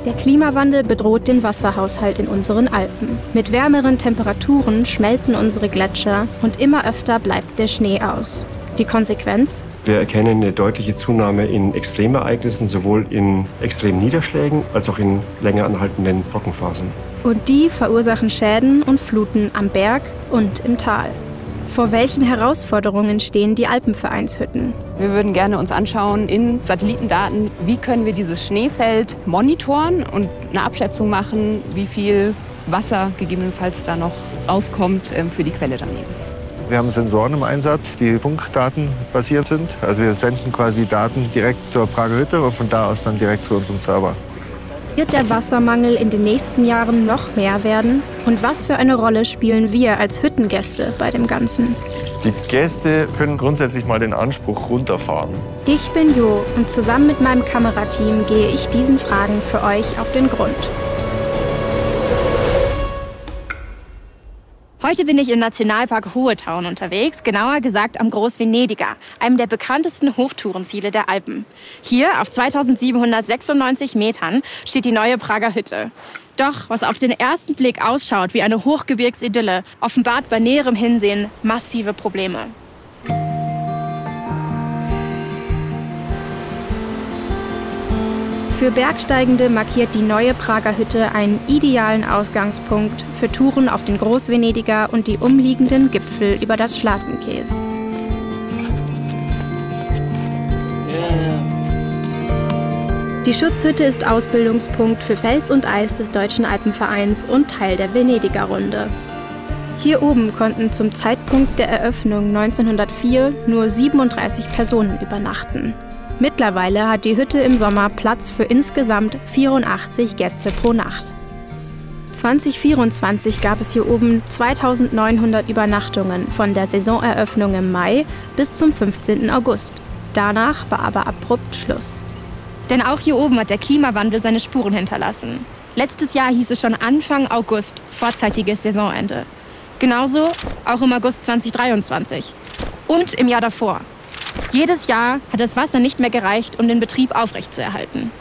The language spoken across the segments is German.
Der Klimawandel bedroht den Wasserhaushalt in unseren Alpen. Mit wärmeren Temperaturen schmelzen unsere Gletscher und immer öfter bleibt der Schnee aus. Die Konsequenz? Wir erkennen eine deutliche Zunahme in Extremereignissen, sowohl in extremen Niederschlägen als auch in länger anhaltenden Trockenphasen. Und die verursachen Schäden und Fluten am Berg und im Tal. Vor welchen Herausforderungen stehen die Alpenvereinshütten? Wir würden gerne uns anschauen in Satellitendaten, wie können wir dieses Schneefeld monitoren und eine Abschätzung machen, wie viel Wasser gegebenenfalls da noch rauskommt für die Quelle daneben. Wir haben Sensoren im Einsatz, die funkdatenbasiert sind. Also wir senden quasi Daten direkt zur Prager Hütte und von da aus dann direkt zu unserem Server. Wird der Wassermangel in den nächsten Jahren noch mehr werden? Und was für eine Rolle spielen wir als Hüttengäste bei dem Ganzen? Die Gäste können grundsätzlich mal den Anspruch runterfahren. Ich bin Jo und zusammen mit meinem Kamerateam gehe ich diesen Fragen für euch auf den Grund. Heute bin ich im Nationalpark Hohe-Tauern unterwegs, genauer gesagt am Groß-Venediger, einem der bekanntesten Hochtourenziele der Alpen. Hier auf 2796 Metern steht die neue Prager Hütte. Doch was auf den ersten Blick ausschaut wie eine Hochgebirgsidylle, offenbart bei näherem Hinsehen massive Probleme. Für Bergsteigende markiert die neue Prager Hütte einen idealen Ausgangspunkt für Touren auf den Groß-Venediger und die umliegenden Gipfel über das Schlafenkäs. Die Schutzhütte ist Ausbildungspunkt für Fels und Eis des Deutschen Alpenvereins und Teil der Venediger Runde. Hier oben konnten zum Zeitpunkt der Eröffnung 1904 nur 37 Personen übernachten. Mittlerweile hat die Hütte im Sommer Platz für insgesamt 84 Gäste pro Nacht. 2024 gab es hier oben 2900 Übernachtungen von der Saisoneröffnung im Mai bis zum 15. August. Danach war aber abrupt Schluss. Denn auch hier oben hat der Klimawandel seine Spuren hinterlassen. Letztes Jahr hieß es schon Anfang August vorzeitiges Saisonende. Genauso auch im August 2023 und im Jahr davor. Jedes Jahr hat das Wasser nicht mehr gereicht, um den Betrieb aufrechtzuerhalten.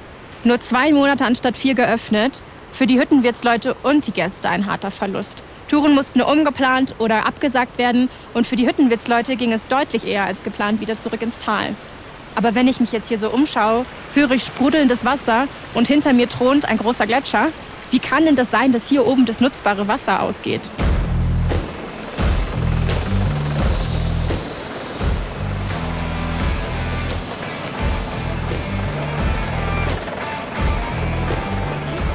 Nur 2 Monate anstatt 4 geöffnet. Für die Hüttenwirtsleute und die Gäste ein harter Verlust. Touren mussten umgeplant oder abgesagt werden und für die Hüttenwirtsleute ging es deutlich eher als geplant wieder zurück ins Tal. Aber wenn ich mich jetzt hier so umschaue, höre ich sprudelndes Wasser und hinter mir thront ein großer Gletscher. Wie kann denn das sein, dass hier oben das nutzbare Wasser ausgeht?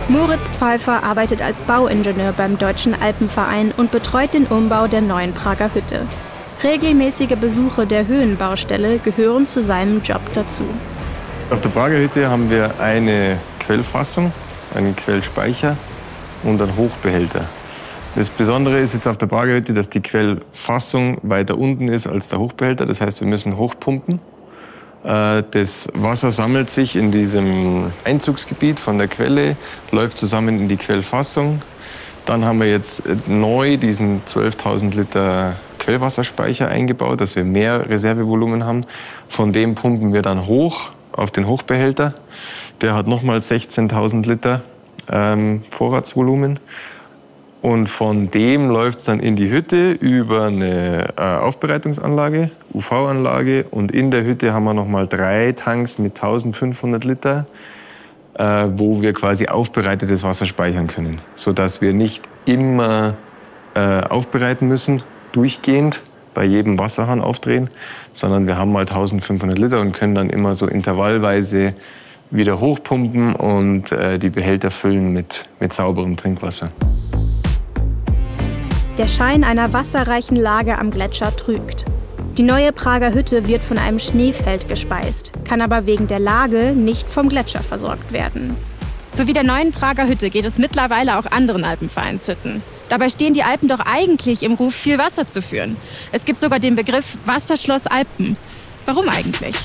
Moritz Pfeiffer arbeitet als Bauingenieur beim Deutschen Alpenverein und betreut den Umbau der neuen Prager Hütte. Regelmäßige Besuche der Höhenbaustelle gehören zu seinem Job dazu. Auf der Prager Hütte haben wir eine Quellfassung, einen Quellspeicher und einen Hochbehälter. Das Besondere ist jetzt auf der Prager Hütte, dass die Quellfassung weiter unten ist als der Hochbehälter. Das heißt, wir müssen hochpumpen. Das Wasser sammelt sich in diesem Einzugsgebiet von der Quelle, läuft zusammen in die Quellfassung. Dann haben wir jetzt neu diesen 12.000 Liter Quellwasserspeicher eingebaut, dass wir mehr Reservevolumen haben. Von dem pumpen wir dann hoch auf den Hochbehälter. Der hat nochmal 16.000 Liter Vorratsvolumen. Und von dem läuft es dann in die Hütte über eine Aufbereitungsanlage, UV-Anlage. Und in der Hütte haben wir nochmal 3 Tanks mit 1500 Liter, wo wir quasi aufbereitetes Wasser speichern können. Sodass wir nicht immer aufbereiten müssen, durchgehend bei jedem Wasserhahn aufdrehen, sondern wir haben mal 1500 Liter und können dann immer so intervallweise wieder hochpumpen und die Behälter füllen mit sauberem Trinkwasser. Der Schein einer wasserreichen Lage am Gletscher trügt. Die neue Prager Hütte wird von einem Schneefeld gespeist, kann aber wegen der Lage nicht vom Gletscher versorgt werden. So wie der neuen Prager Hütte geht es mittlerweile auch anderen Alpenvereinshütten. Dabei stehen die Alpen doch eigentlich im Ruf, viel Wasser zu führen. Es gibt sogar den Begriff Wasserschloss Alpen. Warum eigentlich?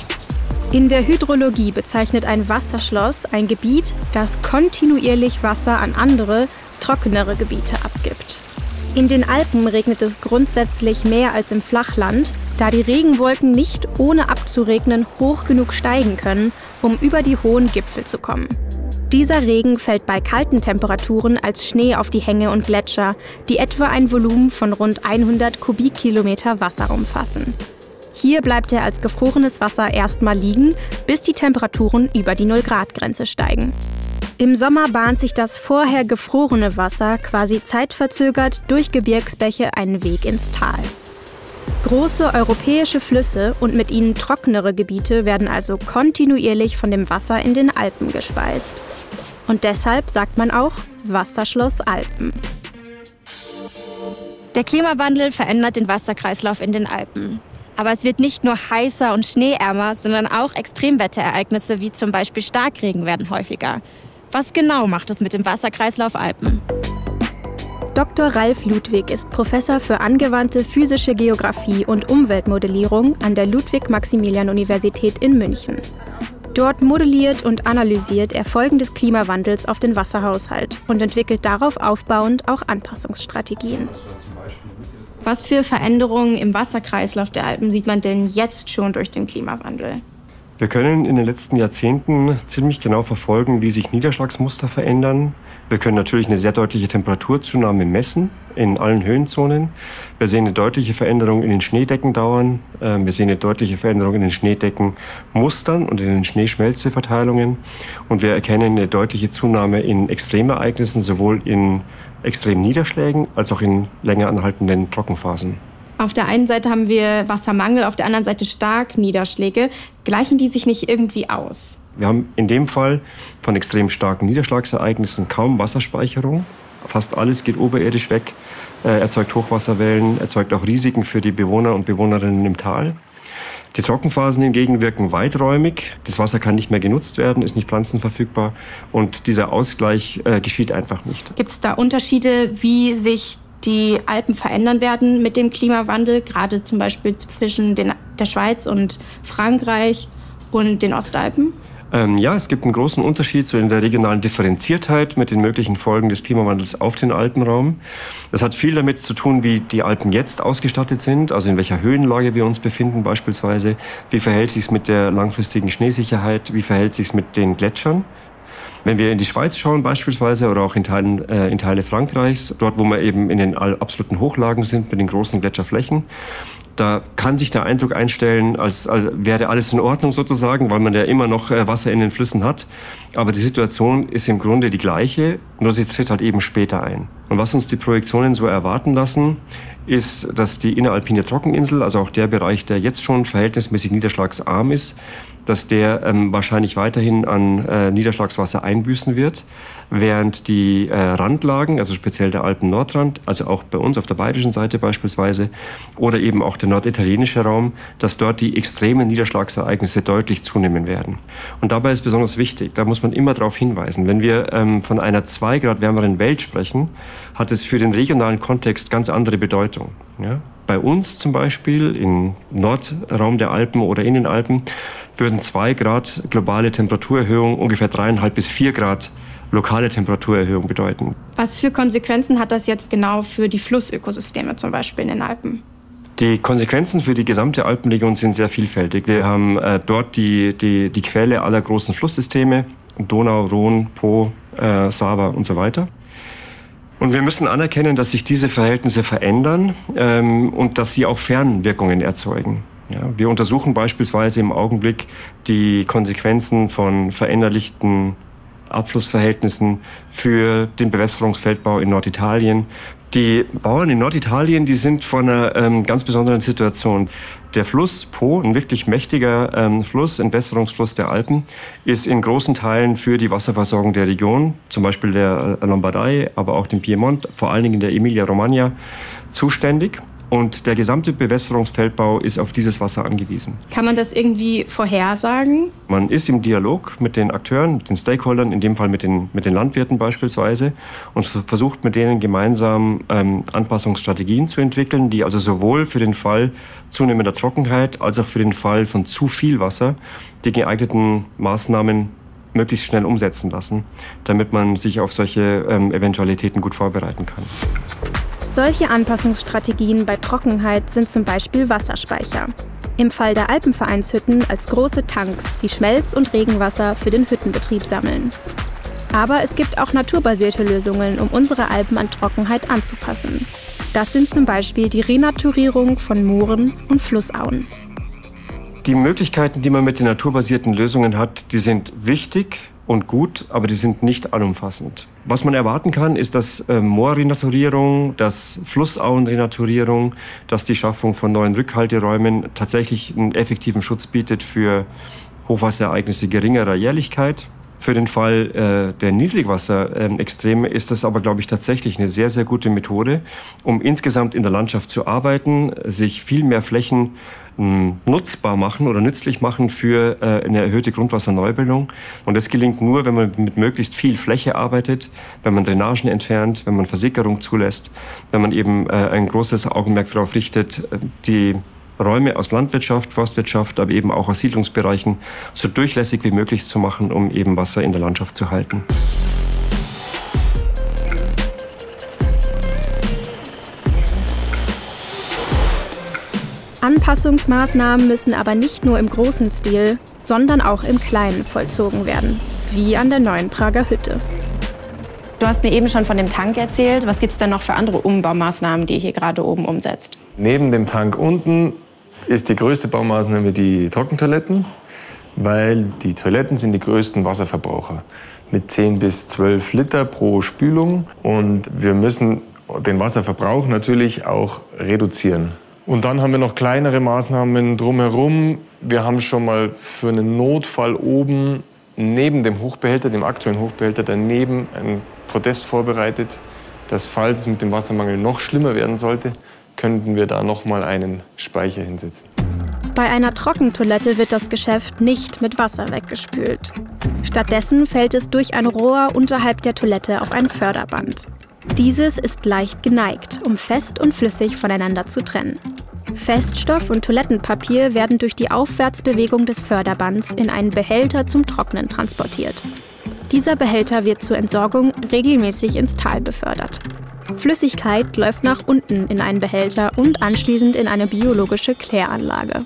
In der Hydrologie bezeichnet ein Wasserschloss ein Gebiet, das kontinuierlich Wasser an andere, trockenere Gebiete abgibt. In den Alpen regnet es grundsätzlich mehr als im Flachland, da die Regenwolken nicht ohne abzuregnen hoch genug steigen können, um über die hohen Gipfel zu kommen. Dieser Regen fällt bei kalten Temperaturen als Schnee auf die Hänge und Gletscher, die etwa ein Volumen von rund 100 Kubikkilometer Wasser umfassen. Hier bleibt er als gefrorenes Wasser erstmal liegen, bis die Temperaturen über die 0-Grad-Grenze steigen. Im Sommer bahnt sich das vorher gefrorene Wasser quasi zeitverzögert durch Gebirgsbäche einen Weg ins Tal. Große europäische Flüsse und mit ihnen trockenere Gebiete werden also kontinuierlich von dem Wasser in den Alpen gespeist. Und deshalb sagt man auch Wasserschloss Alpen. Der Klimawandel verändert den Wasserkreislauf in den Alpen. Aber es wird nicht nur heißer und schneeärmer, sondern auch Extremwetterereignisse wie zum Beispiel Starkregen werden häufiger. Was genau macht es mit dem Wasserkreislauf Alpen? Dr. Ralf Ludwig ist Professor für angewandte physische Geographie und Umweltmodellierung an der Ludwig-Maximilian-Universität in München. Dort modelliert und analysiert er Folgen des Klimawandels auf den Wasserhaushalt und entwickelt darauf aufbauend auch Anpassungsstrategien. Was für Veränderungen im Wasserkreislauf der Alpen sieht man denn jetzt schon durch den Klimawandel? Wir können in den letzten Jahrzehnten ziemlich genau verfolgen, wie sich Niederschlagsmuster verändern. Wir können natürlich eine sehr deutliche Temperaturzunahme messen in allen Höhenzonen. Wir sehen eine deutliche Veränderung in den Schneedeckendauern. Wir sehen eine deutliche Veränderung in den Schneedeckenmustern und in den Schneeschmelzeverteilungen. Und wir erkennen eine deutliche Zunahme in Extremereignissen, sowohl in extremen Niederschlägen als auch in länger anhaltenden Trockenphasen. Auf der einen Seite haben wir Wassermangel, auf der anderen Seite Starkniederschläge. Gleichen die sich nicht irgendwie aus? Wir haben in dem Fall von extrem starken Niederschlagsereignissen kaum Wasserspeicherung. Fast alles geht oberirdisch weg, erzeugt Hochwasserwellen, erzeugt auch Risiken für die Bewohner und Bewohnerinnen im Tal. Die Trockenphasen hingegen wirken weiträumig. Das Wasser kann nicht mehr genutzt werden, ist nicht pflanzenverfügbar und dieser Ausgleich geschieht einfach nicht. Gibt es da Unterschiede, wie sich die Alpen verändern werden mit dem Klimawandel, gerade zum Beispiel zwischen der Schweiz und Frankreich und den Ostalpen? Ja, es gibt einen großen Unterschied so in der regionalen Differenziertheit mit den möglichen Folgen des Klimawandels auf den Alpenraum. Das hat viel damit zu tun, wie die Alpen jetzt ausgestattet sind, also in welcher Höhenlage wir uns befinden beispielsweise. Wie verhält es sich mit der langfristigen Schneesicherheit? Wie verhält es sich mit den Gletschern? Wenn wir in die Schweiz schauen beispielsweise oder auch in Teile Frankreichs, dort wo wir eben in den absoluten Hochlagen sind mit den großen Gletscherflächen, da kann sich der Eindruck einstellen, als wäre alles in Ordnung sozusagen, weil man ja immer noch Wasser in den Flüssen hat. Aber die Situation ist im Grunde die gleiche, nur sie tritt halt eben später ein. Und was uns die Projektionen so erwarten lassen, ist, dass die inneralpine Trockeninsel, also auch der Bereich, der jetzt schon verhältnismäßig niederschlagsarm ist, dass der wahrscheinlich weiterhin an Niederschlagswasser einbüßen wird, während die Randlagen, also speziell der Alpen-Nordrand, also auch bei uns auf der bayerischen Seite beispielsweise, oder eben auch der norditalienische Raum, dass dort die extremen Niederschlagsereignisse deutlich zunehmen werden. Und dabei ist besonders wichtig, da muss man immer darauf hinweisen, wenn wir von einer 2 Grad wärmeren Welt sprechen, hat es für den regionalen Kontext ganz andere Bedeutung. Ja? Bei uns zum Beispiel im Nordraum der Alpen oder in den Alpen würden 2 Grad globale Temperaturerhöhung ungefähr 3,5 bis 4 Grad lokale Temperaturerhöhung bedeuten. Was für Konsequenzen hat das jetzt genau für die Flussökosysteme zum Beispiel in den Alpen? Die Konsequenzen für die gesamte Alpenregion sind sehr vielfältig. Wir haben dort die Quelle aller großen Flusssysteme, Donau, Rhône, Po, Sava und so weiter. Und wir müssen anerkennen, dass sich diese Verhältnisse verändern und dass sie auch Fernwirkungen erzeugen. Ja, wir untersuchen beispielsweise im Augenblick die Konsequenzen von veränderlichten Abflussverhältnissen für den Bewässerungsfeldbau in Norditalien. Die Bauern in Norditalien, die sind vor einer ganz besonderen Situation. Der Fluss Po, ein wirklich mächtiger Fluss, Entwässerungsfluss der Alpen, ist in großen Teilen für die Wasserversorgung der Region, zum Beispiel der Lombardei, aber auch dem Piemont, vor allen Dingen der Emilia-Romagna, zuständig. Und der gesamte Bewässerungsfeldbau ist auf dieses Wasser angewiesen. Kann man das irgendwie vorhersagen? Man ist im Dialog mit den Akteuren, mit den Stakeholdern, in dem Fall mit den Landwirten beispielsweise, und versucht mit denen gemeinsam Anpassungsstrategien zu entwickeln, die also sowohl für den Fall zunehmender Trockenheit als auch für den Fall von zu viel Wasser die geeigneten Maßnahmen möglichst schnell umsetzen lassen, damit man sich auf solche Eventualitäten gut vorbereiten kann. Solche Anpassungsstrategien bei Trockenheit sind zum Beispiel Wasserspeicher. Im Fall der Alpenvereinshütten als große Tanks, die Schmelz- und Regenwasser für den Hüttenbetrieb sammeln. Aber es gibt auch naturbasierte Lösungen, um unsere Alpen an Trockenheit anzupassen. Das sind zum Beispiel die Renaturierung von Mooren und Flussauen. Die Möglichkeiten, die man mit den naturbasierten Lösungen hat, die sind wichtig und gut, aber die sind nicht allumfassend. Was man erwarten kann, ist, dass Moorrenaturierung, dass Flussauenrenaturierung, dass die Schaffung von neuen Rückhalteräumen tatsächlich einen effektiven Schutz bietet für Hochwasserereignisse geringerer Jährlichkeit. Für den Fall der Niedrigwasserextreme ist das aber, glaube ich, tatsächlich eine sehr, sehr gute Methode, um insgesamt in der Landschaft zu arbeiten, sich viel mehr Flächen nutzbar machen oder nützlich machen für eine erhöhte Grundwasserneubildung. Und das gelingt nur, wenn man mit möglichst viel Fläche arbeitet, wenn man Drainagen entfernt, wenn man Versickerung zulässt, wenn man eben ein großes Augenmerk darauf richtet, die Räume aus Landwirtschaft, Forstwirtschaft, aber eben auch aus Siedlungsbereichen so durchlässig wie möglich zu machen, um eben Wasser in der Landschaft zu halten. Anpassungsmaßnahmen müssen aber nicht nur im großen Stil, sondern auch im Kleinen vollzogen werden, wie an der neuen Prager Hütte. Du hast mir eben schon von dem Tank erzählt. Was gibt es denn noch für andere Umbaumaßnahmen, die ihr hier gerade oben umsetzt? Neben dem Tank unten ist die größte Baumaßnahme die Trockentoiletten, weil die Toiletten sind die größten Wasserverbraucher mit 10 bis 12 Liter pro Spülung. Und wir müssen den Wasserverbrauch natürlich auch reduzieren. Und dann haben wir noch kleinere Maßnahmen drumherum. Wir haben schon mal für einen Notfall oben neben dem Hochbehälter, dem aktuellen Hochbehälter, daneben ein Podest vorbereitet, dass, falls es mit dem Wassermangel noch schlimmer werden sollte, könnten wir da noch mal einen Speicher hinsetzen. Bei einer Trockentoilette wird das Geschäft nicht mit Wasser weggespült. Stattdessen fällt es durch ein Rohr unterhalb der Toilette auf ein Förderband. Dieses ist leicht geneigt, um fest und flüssig voneinander zu trennen. Feststoff und Toilettenpapier werden durch die Aufwärtsbewegung des Förderbands in einen Behälter zum Trocknen transportiert. Dieser Behälter wird zur Entsorgung regelmäßig ins Tal befördert. Flüssigkeit läuft nach unten in einen Behälter und anschließend in eine biologische Kläranlage.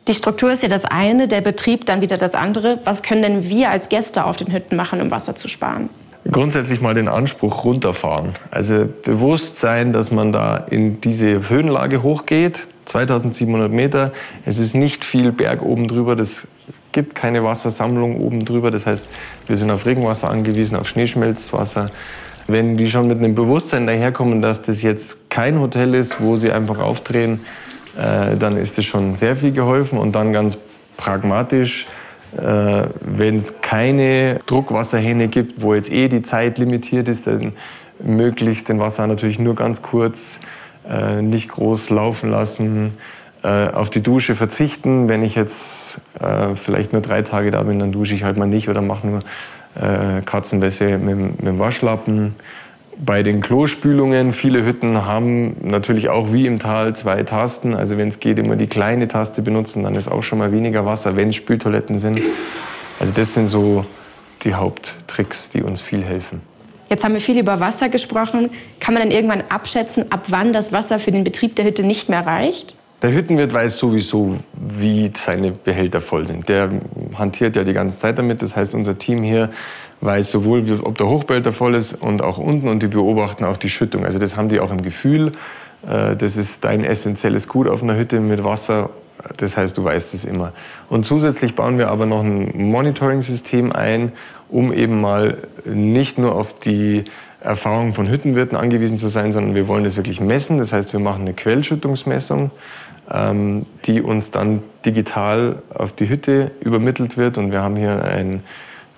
Die Struktur ist ja das eine, der Betrieb dann wieder das andere. Was können denn wir als Gäste auf den Hütten machen, um Wasser zu sparen? Grundsätzlich mal den Anspruch runterfahren. Also bewusst sein, dass man da in diese Höhenlage hochgeht, 2700 Meter. Es ist nicht viel Berg oben drüber, es gibt keine Wassersammlung oben drüber. Das heißt, wir sind auf Regenwasser angewiesen, auf Schneeschmelzwasser. Wenn die schon mit einem Bewusstsein daherkommen, dass das jetzt kein Hotel ist, wo sie einfach aufdrehen, dann ist das schon sehr viel geholfen. Und dann ganz pragmatisch, wenn es keine Druckwasserhähne gibt, wo jetzt die Zeit limitiert ist, dann möglichst den Wasser natürlich nur ganz kurz, nicht groß laufen lassen, auf die Dusche verzichten. Wenn ich jetzt vielleicht nur 3 Tage da bin, dann dusche ich halt mal nicht oder mache nur Katzenwäsche mit dem Waschlappen. Bei den Klospülungen, viele Hütten haben natürlich auch wie im Tal 2 Tasten. Also wenn es geht, immer die kleine Taste benutzen, dann ist auch schon mal weniger Wasser, wenn es Spültoiletten sind. Also das sind so die Haupttricks, die uns viel helfen. Jetzt haben wir viel über Wasser gesprochen. Kann man dann irgendwann abschätzen, ab wann das Wasser für den Betrieb der Hütte nicht mehr reicht? Der Hüttenwirt weiß sowieso, wie seine Behälter voll sind. Der hantiert ja die ganze Zeit damit. Das heißt, unser Team hier weiß sowohl, ob der Hochbehälter voll ist und auch unten. Und die beobachten auch die Schüttung. Also das haben die auch im Gefühl. Das ist dein essentielles Gut auf einer Hütte mit Wasser. Das heißt, du weißt es immer. Und zusätzlich bauen wir aber noch ein Monitoring-System ein, um eben mal nicht nur auf die Erfahrung von Hüttenwirten angewiesen zu sein, sondern wir wollen das wirklich messen. Das heißt, wir machen eine Quellschüttungsmessung, die uns dann digital auf die Hütte übermittelt wird. Und wir haben hier ein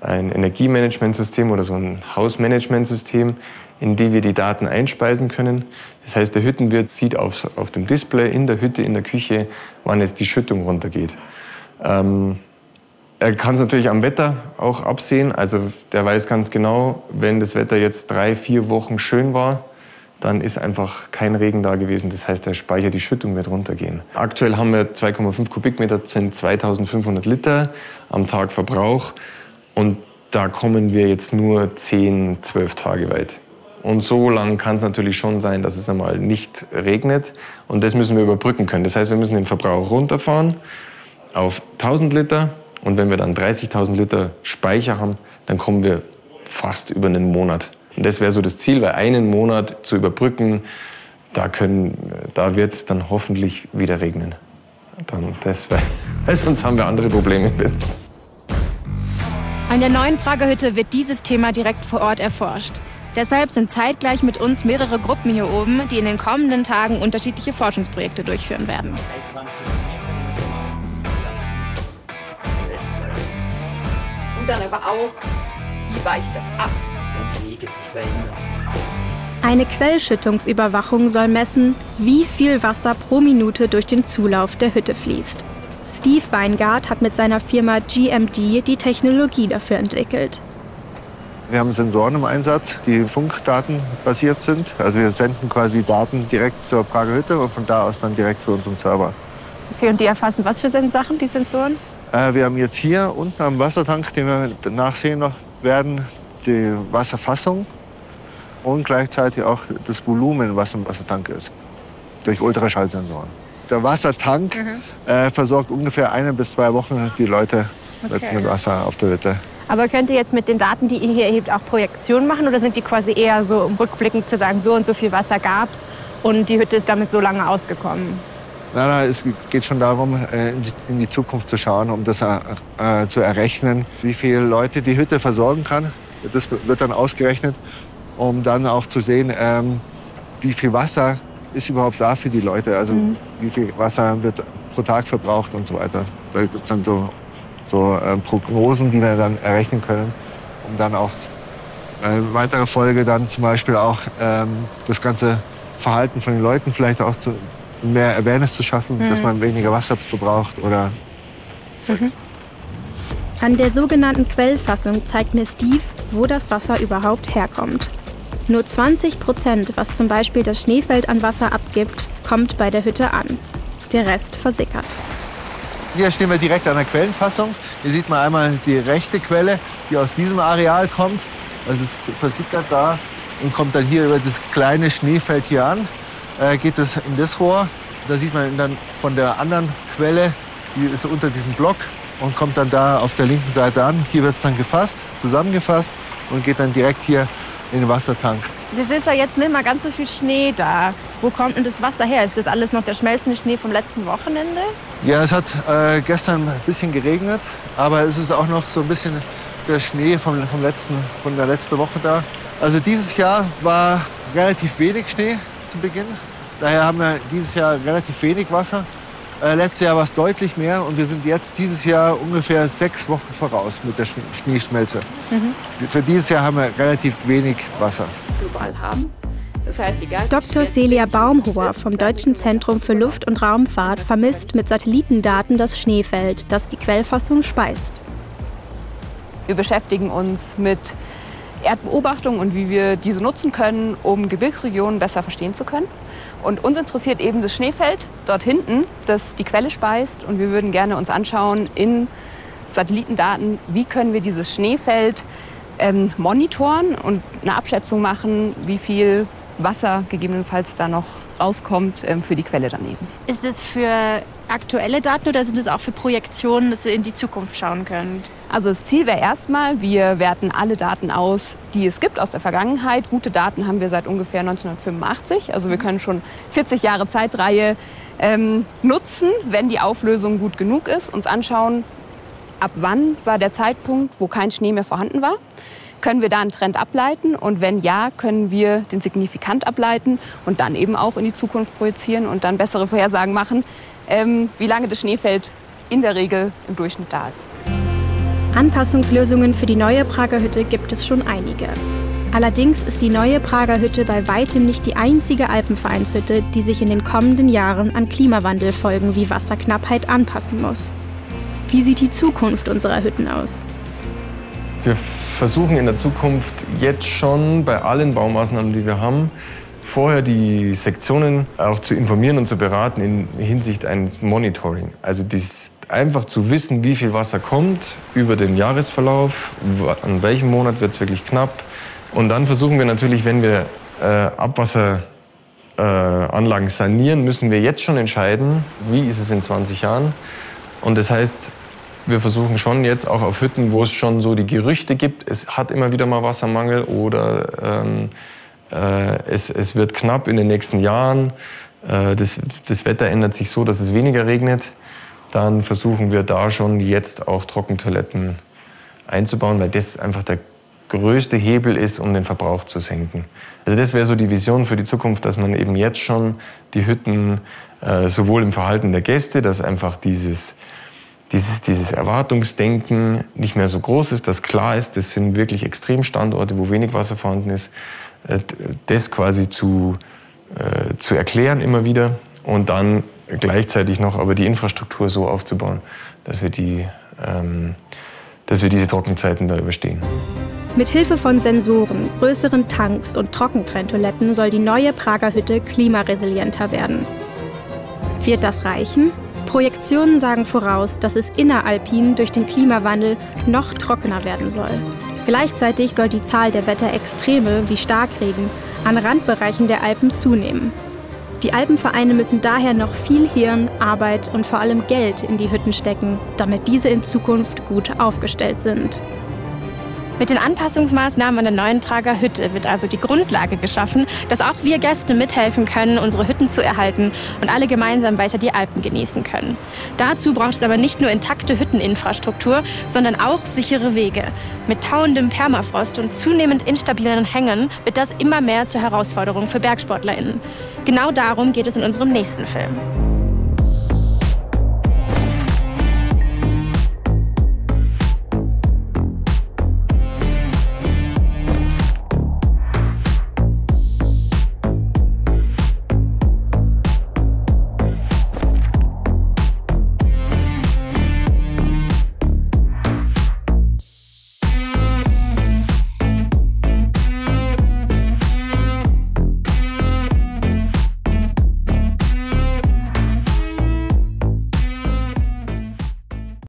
Energiemanagementsystem oder so ein Hausmanagementsystem, in die wir die Daten einspeisen können. Das heißt, der Hüttenwirt sieht auf dem Display in der Hütte, in der Küche, wann jetzt die Schüttung runtergeht. Er kann es natürlich am Wetter auch absehen. Also der weiß ganz genau, wenn das Wetter jetzt 3-4 Wochen schön war, dann ist einfach kein Regen da gewesen. Das heißt, der Speicher, die Schüttung wird runtergehen. Aktuell haben wir 2,5 Kubikmeter, das sind 2500 Liter am Tag Verbrauch. Und da kommen wir jetzt nur 10-12 Tage weit. Und so lang kann es natürlich schon sein, dass es einmal nicht regnet. Und das müssen wir überbrücken können. Das heißt, wir müssen den Verbrauch runterfahren auf 1000 Liter Und wenn wir dann 30.000 Liter Speicher haben, dann kommen wir fast über einen Monat. Und das wäre so das Ziel, weil einen Monat zu überbrücken, da wird es dann hoffentlich wieder regnen. Weil sonst haben wir andere Probleme jetzt. An der neuen Prager Hütte wird dieses Thema direkt vor Ort erforscht. Deshalb sind zeitgleich mit uns mehrere Gruppen hier oben, die in den kommenden Tagen unterschiedliche Forschungsprojekte durchführen werden. Und dann aber auch, wie weicht das ab? Wenn die Wege sich verändern. Eine Quellschüttungsüberwachung soll messen, wie viel Wasser pro Minute durch den Zulauf der Hütte fließt. Steve Weingart hat mit seiner Firma GMD die Technologie dafür entwickelt. Wir haben Sensoren im Einsatz, die funkdatenbasiert sind. Also wir senden quasi Daten direkt zur Prager Hütte und von da aus dann direkt zu unserem Server. Okay, und die erfassen was für Sachen, die Sensoren? Wir haben jetzt hier unten am Wassertank, den wir nachsehen noch werden, die Wasserfassung und gleichzeitig auch das Volumen, was im Wassertank ist, durch Ultraschallsensoren. Der Wassertank versorgt ungefähr 1 bis 2 Wochen die Leute mit Wasser auf der Hütte. Aber könnt ihr jetzt mit den Daten, die ihr hier erhebt, auch Projektionen machen? Oder sind die quasi eher so um rückblickend zu sagen, so und so viel Wasser gab's und die Hütte ist damit so lange ausgekommen? Nein, es geht schon darum, in die Zukunft zu schauen, um das zu errechnen, wie viele Leute die Hütte versorgen kann. Das wird dann ausgerechnet, um dann auch zu sehen, wie viel Wasser ist überhaupt da für die Leute. Also wie viel Wasser wird pro Tag verbraucht und so weiter. Da gibt es dann so Prognosen, die wir dann errechnen können, um dann auch eine weitere Folge dann zum Beispiel auch das ganze Verhalten von den Leuten vielleicht auch mehr Awareness zu schaffen, dass man weniger Wasser verbraucht oder An der sogenannten Quellfassung zeigt mir Steve, wo das Wasser überhaupt herkommt. Nur 20%, was zum Beispiel das Schneefeld an Wasser abgibt, kommt bei der Hütte an. Der Rest versickert. Hier stehen wir direkt an der Quellenfassung. Hier sieht man einmal die rechte Quelle, die aus diesem Areal kommt. Also es versickert da und kommt dann hier über das kleine Schneefeld hier an. Geht es in das Rohr. Da sieht man dann von der anderen Quelle, die ist unter diesem Block und kommt dann da auf der linken Seite an. Hier wird es dann zusammengefasst und geht dann direkt hier in den Wassertank. Das ist ja jetzt nicht mal ganz so viel Schnee da. Wo kommt denn das Wasser her? Ist das alles noch der schmelzende Schnee vom letzten Wochenende? Ja, es hat gestern ein bisschen geregnet, aber es ist auch noch so ein bisschen der Schnee von der letzten Woche da. Also dieses Jahr war relativ wenig Schnee zu Beginn. Daher haben wir dieses Jahr relativ wenig Wasser. Letztes Jahr war es deutlich mehr und wir sind jetzt dieses Jahr ungefähr 6 Wochen voraus mit der Schneeschmelze. Für dieses Jahr haben wir relativ wenig Wasser. Global haben. Das heißt, egal, Dr. Celia Baumhofer vom Deutschen Zentrum für Luft- und Raumfahrt vermisst mit Satellitendaten das Schneefeld, das die Quellfassung speist. Wir beschäftigen uns mit Erdbeobachtung und wie wir diese nutzen können, um Gebirgsregionen besser verstehen zu können. Und uns interessiert eben das Schneefeld dort hinten, das die Quelle speist. Und wir würden gerne uns anschauen in Satellitendaten, wie können wir dieses Schneefeld monitoren und eine Abschätzung machen, wie viel Wasser gegebenenfalls da noch rauskommt für die Quelle daneben. Ist es für aktuelle Daten oder sind es auch für Projektionen, dass ihr in die Zukunft schauen könnt? Also das Ziel wäre erstmal, wir werten alle Daten aus, die es gibt aus der Vergangenheit. Gute Daten haben wir seit ungefähr 1985. Also wir können schon 40 Jahre Zeitreihe nutzen, wenn die Auflösung gut genug ist. Uns anschauen, ab wann war der Zeitpunkt, wo kein Schnee mehr vorhanden war. Können wir da einen Trend ableiten? Und wenn ja, können wir den signifikant ableiten und dann eben auch in die Zukunft projizieren und dann bessere Vorhersagen machen, wie lange das Schneefeld in der Regel im Durchschnitt da ist. Anpassungslösungen für die neue Prager Hütte gibt es schon einige. Allerdings ist die neue Prager Hütte bei weitem nicht die einzige Alpenvereinshütte, die sich in den kommenden Jahren an Klimawandelfolgen wie Wasserknappheit anpassen muss. Wie sieht die Zukunft unserer Hütten aus? Wir versuchen in der Zukunft jetzt schon bei allen Baumaßnahmen, die wir haben, vorher die Sektionen auch zu informieren und zu beraten in Hinsicht eines Monitoring. Also einfach zu wissen, wie viel Wasser kommt über den Jahresverlauf, an welchem Monat wird es wirklich knapp. Und dann versuchen wir natürlich, wenn wir Abwasseranlagen sanieren, müssen wir jetzt schon entscheiden, wie ist es in 20 Jahren. Und das heißt, Wir versuchen schon jetzt auch auf Hütten, wo es schon so die Gerüchte gibt, es hat immer wieder mal Wassermangel oder es wird knapp in den nächsten Jahren, das Wetter ändert sich so, dass es weniger regnet, dann versuchen wir da schon jetzt auch Trockentoiletten einzubauen, weil das einfach der größte Hebel ist, um den Verbrauch zu senken. Also das wäre so die Vision für die Zukunft, dass man eben jetzt schon die Hütten sowohl im Verhalten der Gäste, dass einfach dieses Erwartungsdenken nicht mehr so groß ist, dass klar ist, das sind wirklich Extremstandorte, wo wenig Wasser vorhanden ist, das quasi zu erklären immer wieder und dann gleichzeitig noch aber die Infrastruktur so aufzubauen, dass wir diese Trockenzeiten da überstehen. Mit Hilfe von Sensoren, größeren Tanks und Trockentrenntoiletten soll die neue Prager Hütte klimaresilienter werden. Wird das reichen? Projektionen sagen voraus, dass es inneralpin durch den Klimawandel noch trockener werden soll. Gleichzeitig soll die Zahl der Wetterextreme wie Starkregen an Randbereichen der Alpen zunehmen. Die Alpenvereine müssen daher noch viel Hirn, Arbeit und vor allem Geld in die Hütten stecken, damit diese in Zukunft gut aufgestellt sind. Mit den Anpassungsmaßnahmen an der neuen Prager Hütte wird also die Grundlage geschaffen, dass auch wir Gäste mithelfen können, unsere Hütten zu erhalten und alle gemeinsam weiter die Alpen genießen können. Dazu braucht es aber nicht nur intakte Hütteninfrastruktur, sondern auch sichere Wege. Mit tauendem Permafrost und zunehmend instabilen Hängen wird das immer mehr zur Herausforderung für BergsportlerInnen. Genau darum geht es in unserem nächsten Film.